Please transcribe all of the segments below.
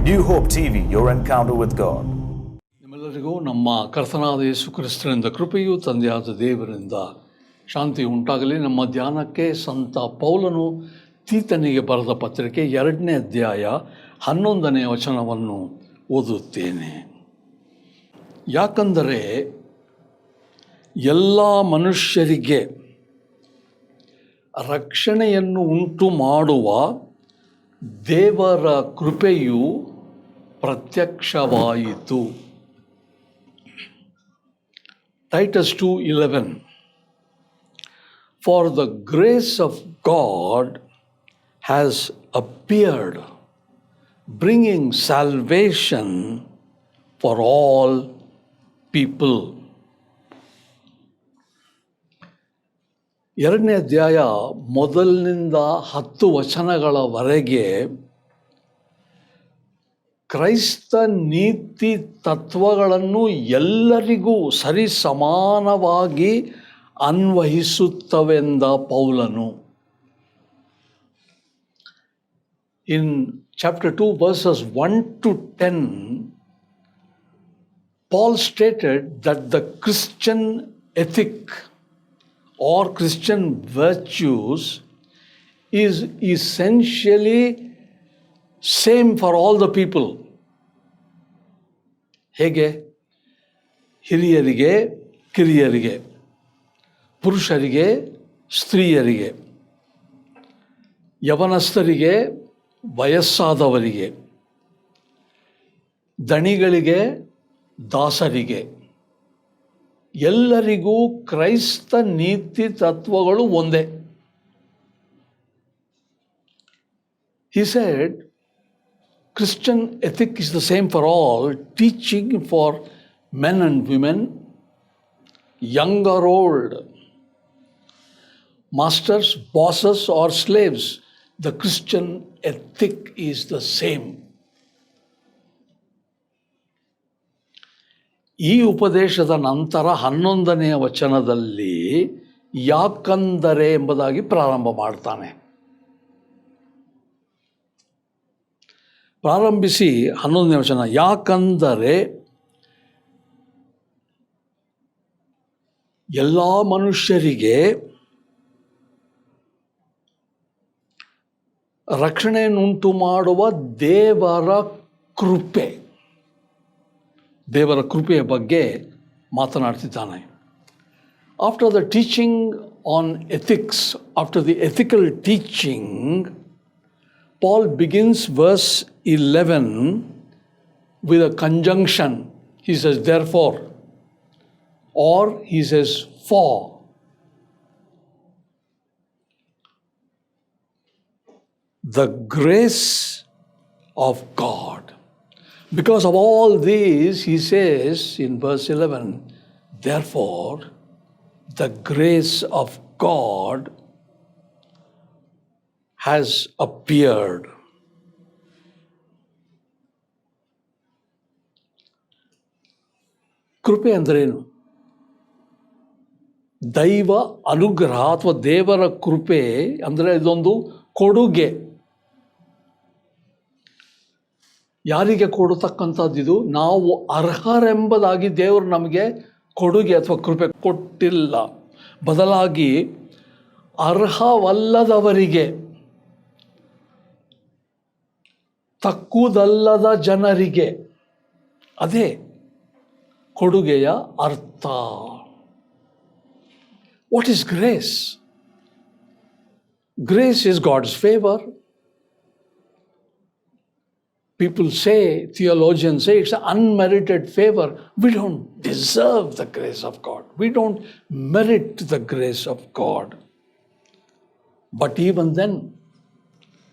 New Hope TV, your encounter with God. ನಿಮ್ಮೆಲ್ಲರಿಗೂ ನಮ್ಮ ಕರ್ತನಾದ ಯೇಸು ಕ್ರಿಸ್ತನಿಂದ ಕೃಪೆಯು ತಂದೆಯಾದ ದೇವರಿಂದ ಶಾಂತಿ ಉಂಟಾಗಲಿ. ನಮ್ಮ ಧ್ಯಾನಕ್ಕೆ ಸಂತ ಪೌಲನು ತೀತನಿಗೆ ಬರೆದ ಪತ್ರಿಕೆ 2ನೇ ಅಧ್ಯಾಯ 11ನೇ ವಚನವನ್ನು ಓದುತ್ತೇನೆ. ಯಾಕಂದರೆ ಎಲ್ಲ ಮನುಷ್ಯರಿಗೆ ರಕ್ಷಣೆಯನ್ನು ಉಂಟು ಮಾಡುವ ದೇವರ ಕೃಪೆಯು ಪ್ರತ್ಯಕ್ಷವಾಯಿತು. Titus 2:11 For the grace of God has appeared, bringing salvation for all people. 2ನೇ ಅಧ್ಯಾಯ 1ರಿಂದ 10 ವಚನಗಳವರೆಗೆ ಕ್ರೈಸ್ತ ನೀತಿ ತತ್ವಗಳನ್ನು ಎಲ್ಲರಿಗೂ ಸರಿ ಸಮಾನವಾಗಿ ಅನ್ವಯಿಸುತ್ತವೆಂದ ಪೌಲನು ಇನ್ chapter 2 verses 1 to 10 Paul stated that the Christian ethic or Christian virtues is essentially same for all the people. ಹೇಗೆ? ಹಿರಿಯರಿಗೆ ಕಿರಿಯರಿಗೆ, ಪುರುಷರಿಗೆ ಸ್ತ್ರೀಯರಿಗೆ, ಯವನಸ್ಥರಿಗೆ ವಯಸ್ಸಾದವರಿಗೆ, ದಣಿಗಳಿಗೆ ದಾಸರಿಗೆ, ಎಲ್ಲರಿಗೂ ಕ್ರೈಸ್ತ ನೀತಿ ತತ್ವಗಳು ಒಂದೇ. He said Christian ethic is the same for all, teaching for men and women, young or old, masters, bosses or slaves. The Christian ethic is the same. ಈ ಉಪದೇಶದ ನಂತರ 11ನೇ ವಚನದಲ್ಲಿ ಯಾಕಂದರೆ ಎಂಬುದಾಗಿ ಪ್ರಾರಂಭ ಮಾಡ್ತಾನೆ. ಪ್ರಾರಂಭಿಸಿ 11ನೇ ವಚನ, ಯಾಕಂದರೆ ಎಲ್ಲ ಮನುಷ್ಯರಿಗೆ ರಕ್ಷಣೆಯನ್ನುಂಟು ಮಾಡುವ ದೇವರ ಕೃಪೆಯ ಬಗ್ಗೆ ಮಾತನಾಡ್ತಿದ್ದಾನೆ. After the teaching on ethics, after the ethical teaching, Paul begins verse 11 with a conjunction. He says, therefore, or he says, for. The grace of God. Because of all these, he says in verse 11, therefore, the grace of God has appeared. ಕೃಪೆ ಅಂದ್ರೇನು? ದೈವ ಅನುಗ್ರಹ ಅಥವಾ ದೇವರ ಕೃಪೆ ಅಂದರೆ ಇದೊಂದು ಕೊಡುಗೆ. ಯಾರಿಗೆ ಕೊಡತಕ್ಕಂಥದ್ದಿದು? ನಾವು ಅರ್ಹರೆಂಬುದಾಗಿ ದೇವರು ನಮಗೆ ಕೊಡುಗೆ ಅಥವಾ ಕೃಪೆ ಕೊಟ್ಟಿಲ್ಲ. ಬದಲಾಗಿ ಅರ್ಹವಲ್ಲದವರಿಗೆ, ತಕ್ಕುದಲ್ಲದ ಜನರಿಗೆ, ಅದೇ ಕೊಡುಗೆಯ ಅರ್ಥ. What is grace? Grace is God's favour. People say, theologians say, it's an unmerited favor. We don't deserve the grace of God. We don't merit the grace of God. But even then,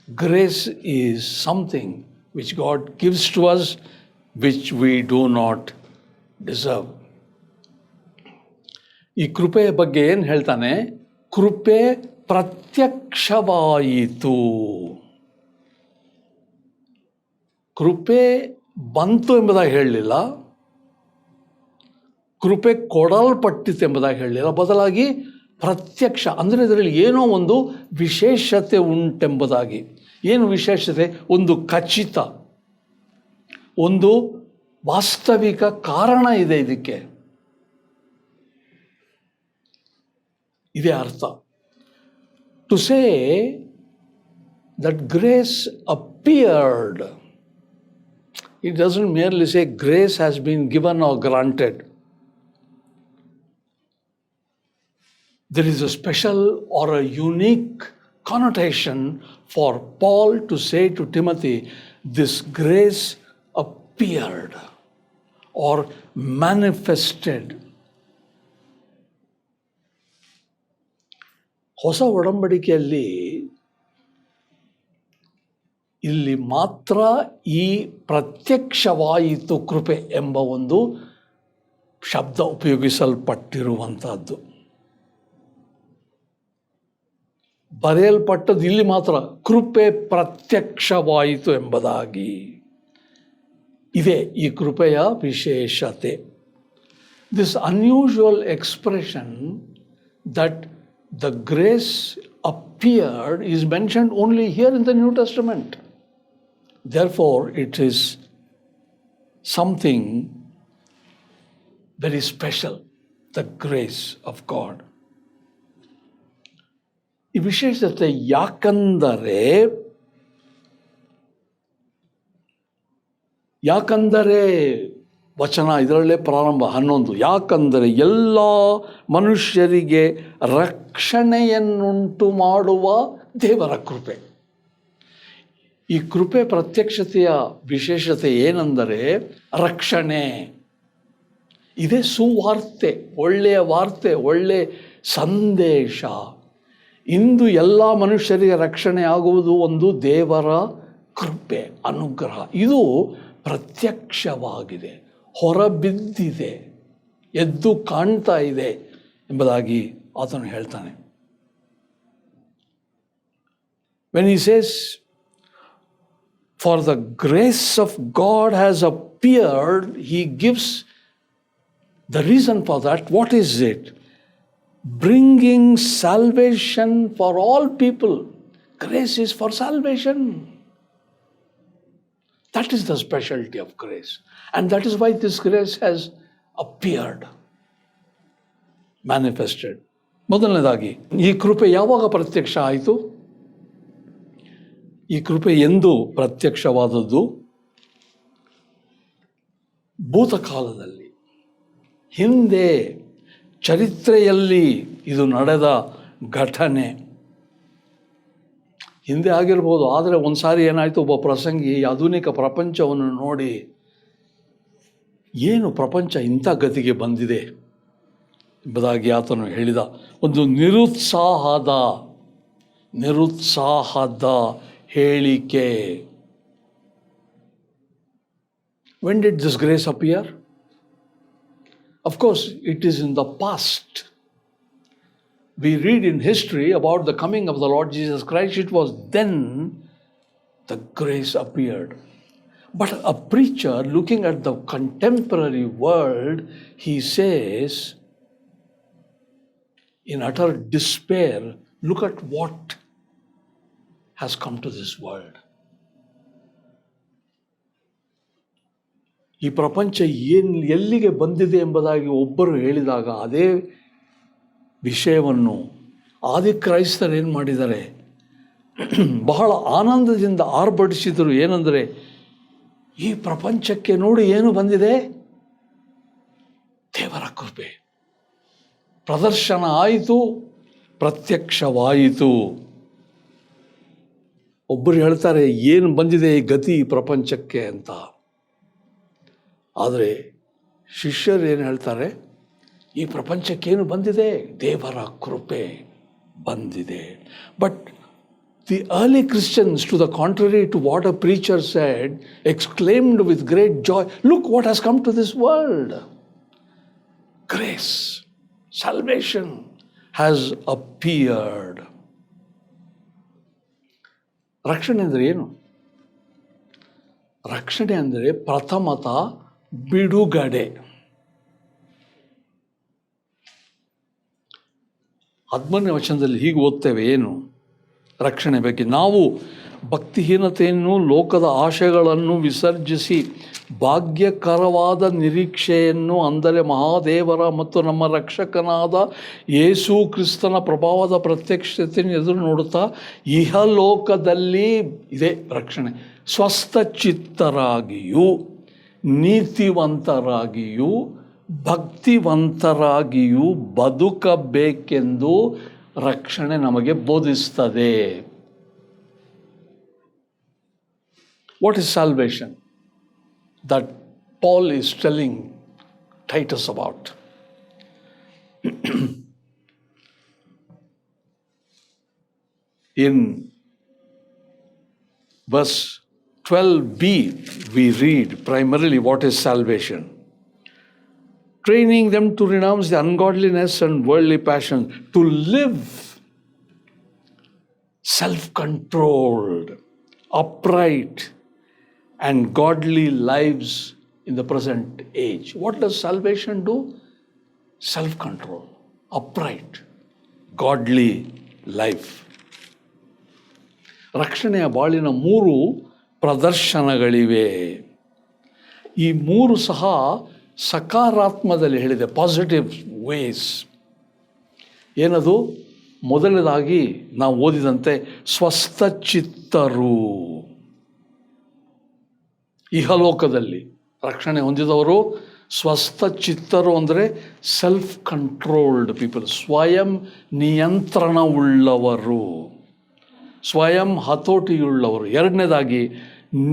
grace is something which God gives to us, which we do not deserve. ಈ ಕೃಪೆಯ ಬಗ್ಗೆ ಏನು ಹೇಳ್ತಾನೆ? ಕೃಪೆ ಪ್ರತ್ಯಕ್ಷವಾಯಿತು. ಕೃಪೆ ಬಂತು ಎಂಬುದಾಗಿ ಹೇಳಲಿಲ್ಲ, ಕೃಪೆ ಕೊಡಲ್ಪಟ್ಟಿತು ಎಂಬುದಾಗಿ ಹೇಳಲಿಲ್ಲ. ಬದಲಾಗಿ ಪ್ರತ್ಯಕ್ಷ ಅಂದರೆ ಇದರಲ್ಲಿ ಏನೋ ಒಂದು ವಿಶೇಷತೆ ಉಂಟೆಂಬುದಾಗಿ. ಏನು ವಿಶೇಷತೆ? ಒಂದು ಖಚಿತ, ಒಂದು ವಾಸ್ತವಿಕ ಕಾರಣ ಇದೆ ಇದಕ್ಕೆ. ಇದೇ ಅರ್ಥ. To say that grace appeared, it doesn't merely say grace has been given or granted. There is a special or a unique connotation for Paul to say to Timothy, this grace appeared or manifested. ಹೊಸ ಒಡಂಬಡಿಕೆಯಲ್ಲಿ ಇಲ್ಲಿ ಮಾತ್ರ ಈ ಪ್ರತ್ಯಕ್ಷವಾಯಿತು ಕೃಪೆ ಎಂಬ ಒಂದು ಶಬ್ದ ಉಪಯೋಗಿಸಲ್ಪಟ್ಟಿರುವಂಥದ್ದು. ಬರೆಯಲ್ಪಟ್ಟದ್ದು ಇಲ್ಲಿ ಮಾತ್ರ, ಕೃಪೆ ಪ್ರತ್ಯಕ್ಷವಾಯಿತು ಎಂಬುದಾಗಿ. ಇದೇ ಈ ಕೃಪೆಯ ವಿಶೇಷತೆ. This unusual expression that the grace appeared is mentioned only here in the New Testament. Therefore, it is something very special, the grace of God. ಈ ವಿಶೇಷತೆ ಯಾಕಂದರೆ ವಚನ ಇದರಲ್ಲೇ ಪ್ರಾರಂಭ 11. ಯಾಕಂದರೆ ಎಲ್ಲ ಮನುಷ್ಯರಿಗೆ ರಕ್ಷಣೆಯನ್ನುಂಟು ಮಾಡುವ ದೇವರ ಕೃಪೆ. ಈ ಕೃಪೆ ಪ್ರತ್ಯಕ್ಷತೆಯ ವಿಶೇಷತೆ ಏನೆಂದರೆ ರಕ್ಷಣೆ. ಇದೇ ಸುವಾರ್ತೆ, ಒಳ್ಳೆಯ ವಾರ್ತೆ, ಒಳ್ಳೆಯ ಸಂದೇಶ. ಇಂದು ಎಲ್ಲ ಮನುಷ್ಯರಿಗೆ ರಕ್ಷಣೆ ಆಗುವುದು ಒಂದು ದೇವರ ಕೃಪೆ, ಅನುಗ್ರಹ. ಇದು ಪ್ರತ್ಯಕ್ಷವಾಗಿದೆ, ಹೊರಬಿದ್ದಿದೆ, ಎದ್ದು ಕಾಣ್ತಾ ಇದೆ ಎಂಬುದಾಗಿ ಆತನು ಹೇಳ್ತಾನೆ. When he says, for the grace of God has appeared, he gives the reason for that. What is it? Bringing salvation for all people. Grace is for salvation. That is the specialty of grace. And that is why this grace has appeared, manifested. ಮೊದಲನೇದಾಗಿ, ಈ ಕೃಪೆ ಯಾವಾಗ ಪ್ರತ್ಯಕ್ಷ ಆಯಿತು? ಈ ಕೃಪೆ ಎಂದು ಪ್ರತ್ಯಕ್ಷವಾದದ್ದು? ಭೂತಕಾಲದಲ್ಲಿ, ಹಿಂದೆ ಚರಿತ್ರೆಯಲ್ಲಿ ಇದು ನಡೆದ ಘಟನೆ. ಹಿಂದೆ ಆಗಿರ್ಬೋದು, ಆದರೆ ಒಂದು ಸಾರಿ ಏನಾಯಿತು, ಒಬ್ಬ ಪ್ರಸಂಗಿ ಆಧುನಿಕ ಪ್ರಪಂಚವನ್ನು ನೋಡಿ, ಏನು ಪ್ರಪಂಚ ಇಂಥ ಗತಿಗೆ ಬಂದಿದೆ ಎಂಬುದಾಗಿ ಆತನು ಹೇಳಿದ. ಒಂದು ನಿರುತ್ಸಾಹದ ಹೇಳಿಕೆ. When did this grace appear? Of course, it is in the past. We read in history about the coming of the Lord Jesus Christ. It was then the grace appeared. But a preacher looking at the contemporary world, he says, in utter despair, look at what has come to this world. ಈ ಪ್ರಪಂಚ ಎಲ್ಲಿಗೆ ಬಂದಿದೆ ಎಂಬುದಾಗಿ ಒಬ್ಬರು ಹೇಳಿದಾಗ ಅದೇ ವಿಷಯವನ್ನು ಆದಿಕ್ರೈಸ್ತರು ಏನು ಮಾಡಿದ್ದಾರೆ, ಬಹಳ ಆನಂದದಿಂದ ಆರ್ಭಟಿಸಿದರು. ಏನಂದರೆ, ಈ ಪ್ರಪಂಚಕ್ಕೆ ನೋಡಿ ಏನು ಬಂದಿದೆ, ದೇವರ ಕೃಪೆ. ಪ್ರದರ್ಶನ ಆಯಿತು, ಪ್ರತ್ಯಕ್ಷವಾಯಿತು. ಒಬ್ಬರು ಹೇಳ್ತಾರೆ, ಏನು ಬಂದಿದೆ ಈ ಗತಿ ಈ ಪ್ರಪಂಚಕ್ಕೆ ಅಂತ. ಆದರೆ ಶಿಷ್ಯರು ಏನು ಹೇಳ್ತಾರೆ, ಈ ಪ್ರಪಂಚಕ್ಕೇನು ಬಂದಿದೆ, ದೇವರ ಕೃಪೆ ಬಂದಿದೆ. But the early Christians, to the contrary to what a preacher said, exclaimed with great joy, look what has come to this world. Grace, salvation has appeared. ರಕ್ಷಣೆ ಅಂದರೆ ಏನು? ರಕ್ಷಣೆ ಅಂದರೆ ಪ್ರಥಮತ ಬಿಡುಗಡೆ. 13ನೇ ವಚನದಲ್ಲಿ ಹೀಗೆ ಓದ್ತೇವೆ, ಏನು ರಕ್ಷಣೆ ಬಗ್ಗೆ? ನಾವು ಭಕ್ತಿಹೀನತೆಯನ್ನು, ಲೋಕದ ಆಶೆಗಳನ್ನು ವಿಸರ್ಜಿಸಿ ಭಾಗ್ಯಕರವಾದ ನಿರೀಕ್ಷೆಯನ್ನು, ಅಂದರೆ ಮಹಾದೇವರ ಮತ್ತು ನಮ್ಮ ರಕ್ಷಕನಾದ ಯೇಸು ಕ್ರಿಸ್ತನ ಪ್ರಭಾವದ ಪ್ರತ್ಯಕ್ಷತೆಯನ್ನು ಎದುರು ನೋಡುತ್ತಾ ಇಹಲೋಕದಲ್ಲಿ ಇದೆ ರಕ್ಷಣೆ, ಸ್ವಸ್ಥಚಿತ್ತರಾಗಿಯೂ ನೀತಿವಂತರಾಗಿಯೂ ಭಕ್ತಿವಂತರಾಗಿಯೂ ಬದುಕಬೇಕೆಂದು ರಕ್ಷಣೆ ನಮಗೆ ಬೋಧಿಸ್ತದೆ. What is salvation that Paul is telling Titus about? In verse 12b, we read primarily what is salvation. Training them to renounce the ungodliness and worldly passions, to live self-controlled, upright, and godly lives in the present age. What does salvation do? Self-control, upright, godly life. ರಕ್ಷಣೆಯ ಬಾಳಿನ 3 ಪ್ರದರ್ಶನಗಳಿವೆ. ಈ 3 ಸಹ ಸಕಾರಾತ್ಮದಲ್ಲಿ ಹೇಳಿದೆ, positive ways. ಏನದು? ಮೊದಲನೇದಾಗಿ ನಾವು ಓದಿದಂತೆ ಸ್ವಸ್ಥಚಿತ್ತರು. ಇಹಲೋಕದಲ್ಲಿ ರಕ್ಷಣೆ ಹೊಂದಿದವರು ಸ್ವಸ್ಥಚಿತ್ತರು, ಅಂದರೆ ಸೆಲ್ಫ್ ಕಂಟ್ರೋಲ್ಡ್ ಪೀಪಲ್, ಸ್ವಯಂ ನಿಯಂತ್ರಣವುಳ್ಳವರು, ಸ್ವಯಂ ಹತೋಟಿಯುಳ್ಳವರು. ಎರಡನೇದಾಗಿ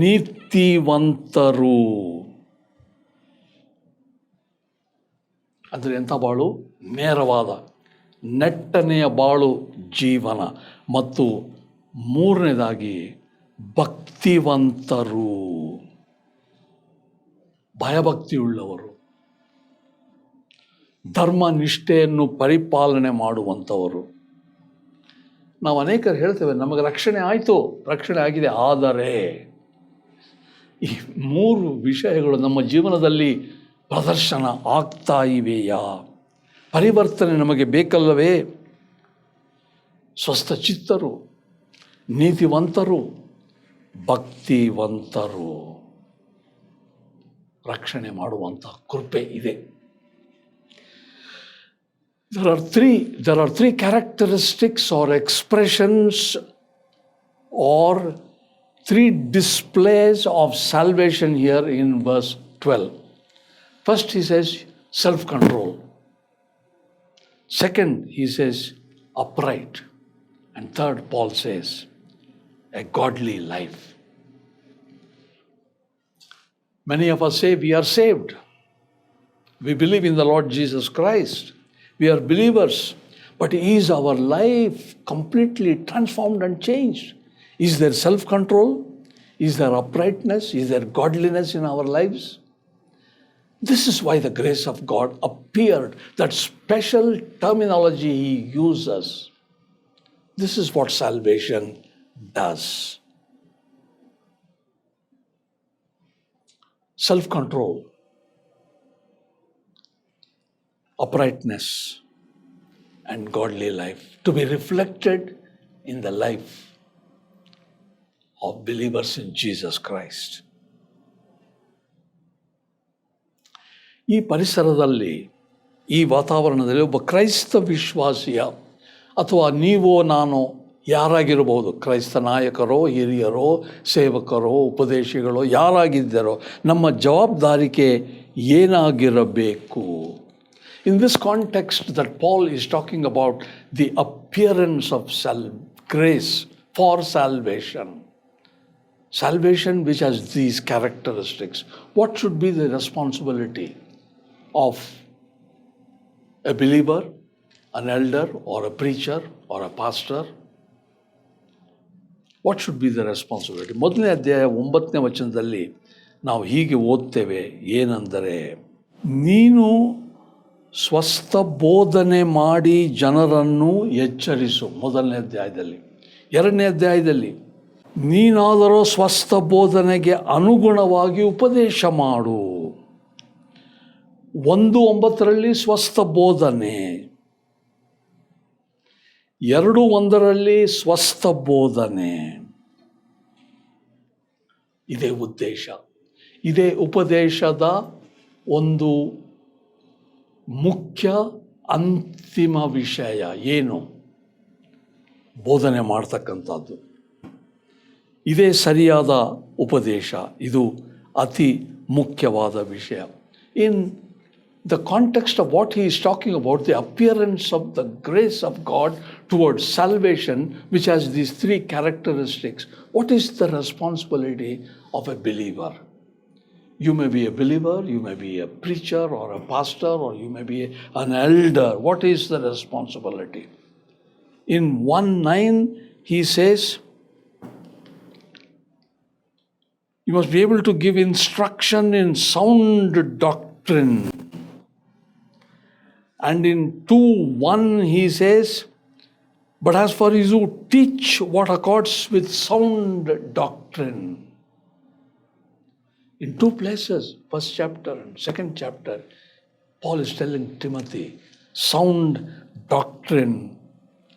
ನೀತಿವಂತರು. ಅಂದರೆ ಎಂಥ ಬಾಳು? ನೇರವಾದ ನೆಟ್ಟನೆಯ ಬಾಳು ಜೀವನ. ಮತ್ತು ಮೂರನೇದಾಗಿ ಭಕ್ತಿವಂತರು, ಭಯಭಕ್ತಿಯುಳ್ಳವರು, ಧರ್ಮ ನಿಷ್ಠೆಯನ್ನು ಪರಿಪಾಲನೆ ಮಾಡುವಂಥವರು. ನಾವು ಅನೇಕರು ಹೇಳ್ತೇವೆ, ನಮಗೆ ರಕ್ಷಣೆ ಆಯಿತು, ರಕ್ಷಣೆ ಆಗಿದೆ, ಆದರೆ ಈ 3 ವಿಷಯಗಳು ನಮ್ಮ ಜೀವನದಲ್ಲಿ ಪ್ರದರ್ಶನ ಆಗ್ತಾ ಇವೆಯಾ? ಪರಿವರ್ತನೆ ನಮಗೆ ಬೇಕಲ್ಲವೇ? ಸ್ವಸ್ಥಚಿತ್ತರು, ನೀತಿವಂತರು, ಭಕ್ತಿವಂತರು. ರಕ್ಷಣೆ ಮಾಡುವಂಥ ಕೃಪೆ ಇದೆ. There are three characteristics or expressions or 3 displays of salvation here in verse 12. First, he says self-control. Second, he says upright. And third, Paul says a godly life. Many of us say we are saved. We believe in the Lord Jesus Christ. We are believers. But is our life completely transformed and changed? Is there self-control? Is there uprightness? Is there godliness in our lives? This is why the grace of God appeared, that special terminology he uses. This is what salvation does. Self-control, uprightness, and godly life to be reflected in the life of believers in Jesus Christ. ಈ ಪರಿಸರದಲ್ಲಿ, ಈ ವಾತಾವರಣದಲ್ಲಿ ಒಬ್ಬ ಕ್ರೈಸ್ತ ವಿಶ್ವಾಸಿಯ, ಅಥವಾ ನೀವೋ ನಾನು ಯಾರಾಗಿರಬಹುದು, ಕ್ರೈಸ್ತ ನಾಯಕರೋ, ಹಿರಿಯರೋ, ಸೇವಕರೋ, ಉಪದೇಶಿಗಳೋ, ಯಾರಾಗಿದ್ದಾರೋ, ನಮ್ಮ ಜವಾಬ್ದಾರಿಕೆ ಏನಾಗಿರಬೇಕು? In this context that Paul is talking about the appearance of grace for salvation. Salvation which has these characteristics. What should be the responsibility of a believer, an elder, or a preacher, or a pastor? What should be the responsibility? ಮೊದಲನೇ ಅಧ್ಯಾಯ 9ನೇ ವಚನದಲ್ಲಿ ನಾವು ಹೀಗೆ ಓದ್ತೇವೆ, ಏನೆಂದರೆ, ನೀನು ಸ್ವಸ್ಥ ಬೋಧನೆ ಮಾಡಿ ಜನರನ್ನು ಎಚ್ಚರಿಸು. ಮೊದಲನೇ ಅಧ್ಯಾಯದಲ್ಲಿ. 2ನೇ ಅಧ್ಯಾಯದಲ್ಲಿ, ನೀನಾದರೂ ಸ್ವಸ್ಥ ಬೋಧನೆಗೆ ಅನುಗುಣವಾಗಿ ಉಪದೇಶ ಮಾಡು. 1:9 ಸ್ವಸ್ಥ ಬೋಧನೆ, 2:1 ಸ್ವಸ್ಥ ಬೋಧನೆ. ಇದೇ ಉದ್ದೇಶ. ಇದೇ ಉಪದೇಶದ ಒಂದು ಮುಖ್ಯ ಅಂತಿಮ ವಿಷಯ. ಏನು? ಬೋಧನೆ ಮಾಡ್ತಕ್ಕಂಥದ್ದು. ಇದೇ ಸರಿಯಾದ ಉಪದೇಶ. ಇದು ಅತಿ ಮುಖ್ಯವಾದ ವಿಷಯ. ಇನ್ the context of what he is talking about, the appearance of the grace of God towards salvation, which has these three characteristics, what is the responsibility of a believer? You may be a believer, you may be a preacher or a pastor, or you may be an elder. What is the responsibility? In 1:9 he says, you must be able to give instruction in sound doctrine. And in 2:1 he says, but as for you who teach what accords with sound doctrine. In two places, first chapter and second chapter, Paul is telling Timothy, sound doctrine,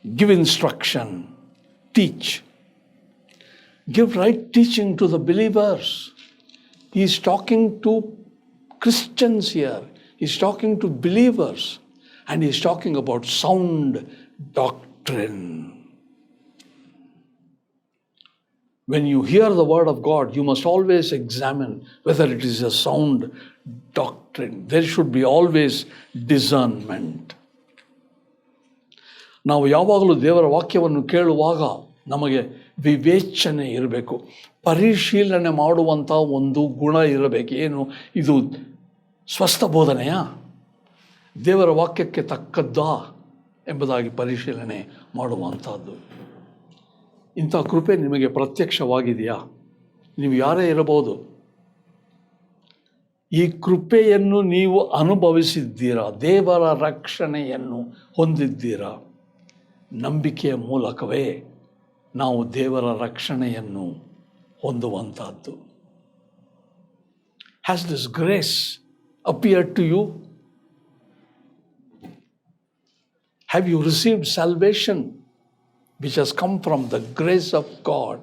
give instruction, teach. Give right teaching to the believers. He is talking to Christians here. He is talking to believers. And he is talking about sound doctrine. When you hear the word of God, you must always examine whether it is a sound doctrine. There should be always discernment. ನಾವು ಯಾವಾಗಲೂ ದೇವರ ವಾಕ್ಯವನ್ನು ಕೇಳುವಾಗ ನಮಗೆ ವಿವೇಚನೆ ಇರಬೇಕು, ಪರಿಶೀಲನೆ ಮಾಡುವಂಥ ಒಂದು ಗುಣ ಇರಬೇಕು. ಏನು ಇದು? ಸ್ವಸ್ಥ ಬೋಧನೆಯಾ, ದೇವರ ವಾಕ್ಯಕ್ಕೆ ತಕ್ಕದ್ದಾ ಎಂಬುದಾಗಿ ಪರಿಶೀಲನೆ ಮಾಡುವಂಥದ್ದು. ಇಂಥ ಕೃಪೆ ನಿಮಗೆ ಪ್ರತ್ಯಕ್ಷವಾಗಿದೆಯಾ? ನೀವು ಯಾರೇ ಇರಬಹುದು, ಈ ಕೃಪೆಯನ್ನು ನೀವು ಅನುಭವಿಸಿದ್ದೀರಾ, ದೇವರ ರಕ್ಷಣೆಯನ್ನು ಹೊಂದಿದ್ದೀರಾ. ನಂಬಿಕೆಯ ಮೂಲಕವೇ ನಾವು ದೇವರ ರಕ್ಷಣೆಯನ್ನು ಹೊಂದುವಂಥದ್ದು. Has this grace appeared to you? Have you received salvation which has come from the grace of God?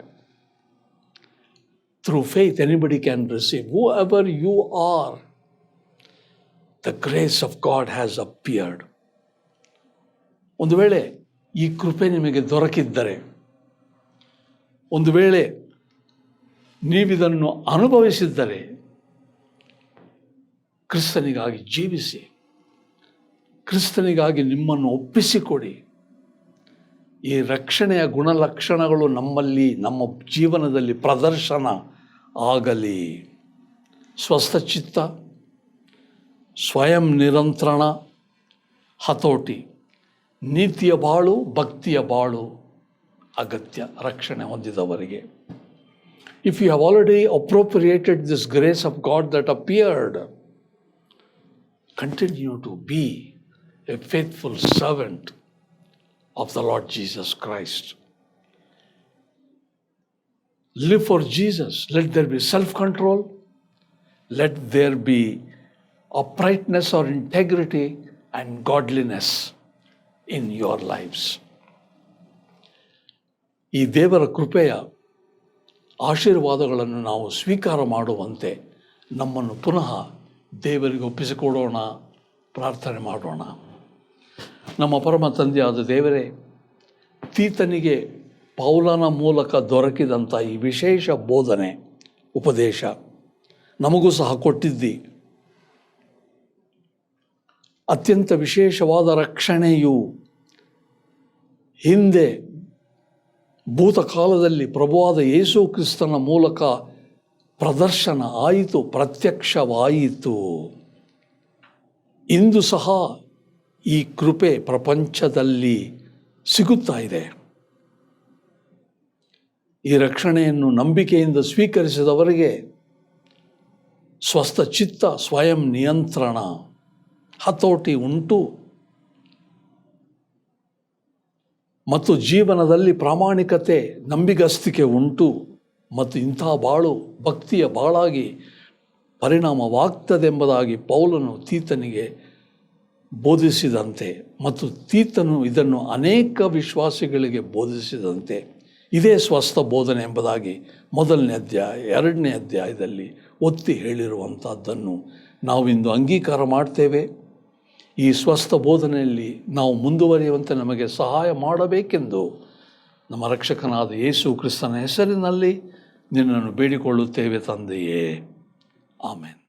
Through faith, anybody can receive. Whoever you are, the grace of God has appeared. ಒಂದು ವೇಳೆ ಈ ಕೃಪೆ ನಿಮಗೆ ದೊರಕಿದ್ದರೆ, ಒಂದು ವೇಳೆ ನೀವಿದನ್ನು ಅನುಭವಿಸಿದ್ದರೆ, ಕ್ರಿಸ್ತನಿಗಾಗಿ ಜೀವಿಸಿ, ಕ್ರಿಸ್ತನಿಗಾಗಿ ನಿಮ್ಮನ್ನು ಒಪ್ಪಿಸಿಕೊಡಿ. ಈ ರಕ್ಷಣೆಯ ಗುಣಲಕ್ಷಣಗಳು ನಮ್ಮಲ್ಲಿ, ನಮ್ಮ ಜೀವನದಲ್ಲಿ ಪ್ರದರ್ಶನ ಆಗಲಿ. ಸ್ವಸ್ಥಚಿತ್ತ, ಸ್ವಯಂ ನಿರಂತ್ರಣ, ಹತೋಟಿ, ನೀತಿಯ ಬಾಳು, ಭಕ್ತಿಯ ಬಾಳು ಅಗತ್ಯ ರಕ್ಷಣೆ ಹೊಂದಿದವರಿಗೆ. If you have already appropriated this grace of God that appeared, continue to be a faithful servant of the Lord Jesus Christ. Live for Jesus. Let there be self-control. Let there be uprightness or integrity and godliness in your lives. ಈ ದೇವರ ಕೃಪೆಯ ಆಶೀರ್ವಾದಗಳನ್ನು ನಾವು ಸ್ವೀಕಾರ ಮಾಡುವಂತೆ ನಮ್ಮನ್ನು ಪುನಃ ದೇವರಿಗೆ ಒಪ್ಪಿಸಿಕೊಡೋಣ, ಪ್ರಾರ್ಥನೆ ಮಾಡೋಣ. ನಮ್ಮ ಪರಮ ತಂದೆಯಾದ ದೇವರೇ, ತೀತನಿಗೆ ಪೌಲನ ಮೂಲಕ ದೊರಕಿದಂಥ ಈ ವಿಶೇಷ ಬೋಧನೆ, ಉಪದೇಶ ನಮಗೂ ಸಹ ಕೊಟ್ಟಿದ್ದಿ. ಅತ್ಯಂತ ವಿಶೇಷವಾದ ರಕ್ಷಣೆಯು ಹಿಂದೆ ಭೂತಕಾಲದಲ್ಲಿ ಪ್ರಭುವಾದ ಯೇಸು ಕ್ರಿಸ್ತನ ಮೂಲಕ ಪ್ರದರ್ಶನ ಆಯಿತು, ಪ್ರತ್ಯಕ್ಷವಾಯಿತು. ಇಂದು ಸಹ ಈ ಕೃಪೆ ಪ್ರಪಂಚದಲ್ಲಿ ಸಿಗುತ್ತಾ ಇದೆ. ಈ ರಕ್ಷಣೆಯನ್ನು ನಂಬಿಕೆಯಿಂದ ಸ್ವೀಕರಿಸಿದವರಿಗೆ ಸ್ವಸ್ಥ ಚಿತ್ತ, ಸ್ವಯಂ ನಿಯಂತ್ರಣ, ಹತೋಟಿ ಉಂಟು ಮತ್ತು ಜೀವನದಲ್ಲಿ ಪ್ರಾಮಾಣಿಕತೆ, ನಂಬಿಗಸ್ತಿಕೆ ಉಂಟು ಮತ್ತು ಇಂಥ ಬಾಳು ಭಕ್ತಿಯ ಬಾಳಾಗಿ ಪರಿಣಾಮವಾಗ್ತದೆಂಬುದಾಗಿ ಪೌಲನು ತೀತನಿಗೆ ಬೋಧಿಸಿದಂತೆ ಮತ್ತು ತೀತನು ಇದನ್ನು ಅನೇಕ ವಿಶ್ವಾಸಿಗಳಿಗೆ ಬೋಧಿಸಿದಂತೆ ಇದೇ ಸ್ವಸ್ಥ ಬೋಧನೆ ಎಂಬುದಾಗಿ 1ನೇ ಅಧ್ಯಾಯ 2ನೇ ಅಧ್ಯಾಯದಲ್ಲಿ ಒತ್ತಿ ಹೇಳಿರುವಂಥದ್ದನ್ನು ನಾವಿಂದು ಅಂಗೀಕಾರ ಮಾಡ್ತೇವೆ. ಈ ಸ್ವಸ್ಥ ಬೋಧನೆಯಲ್ಲಿ ನಾವು ಮುಂದುವರಿಯುವಂತೆ ನಮಗೆ ಸಹಾಯ ಮಾಡಬೇಕೆಂದು ನಮ್ಮ ರಕ್ಷಕನಾದ ಯೇಸು ಕ್ರಿಸ್ತನ ಹೆಸರಿನಲ್ಲಿ ನಿನ್ನನ್ನು ಬೇಡಿಕೊಳ್ಳುತ್ತೇವೆ ತಂದೆಯೇ. ಆಮೆನ್.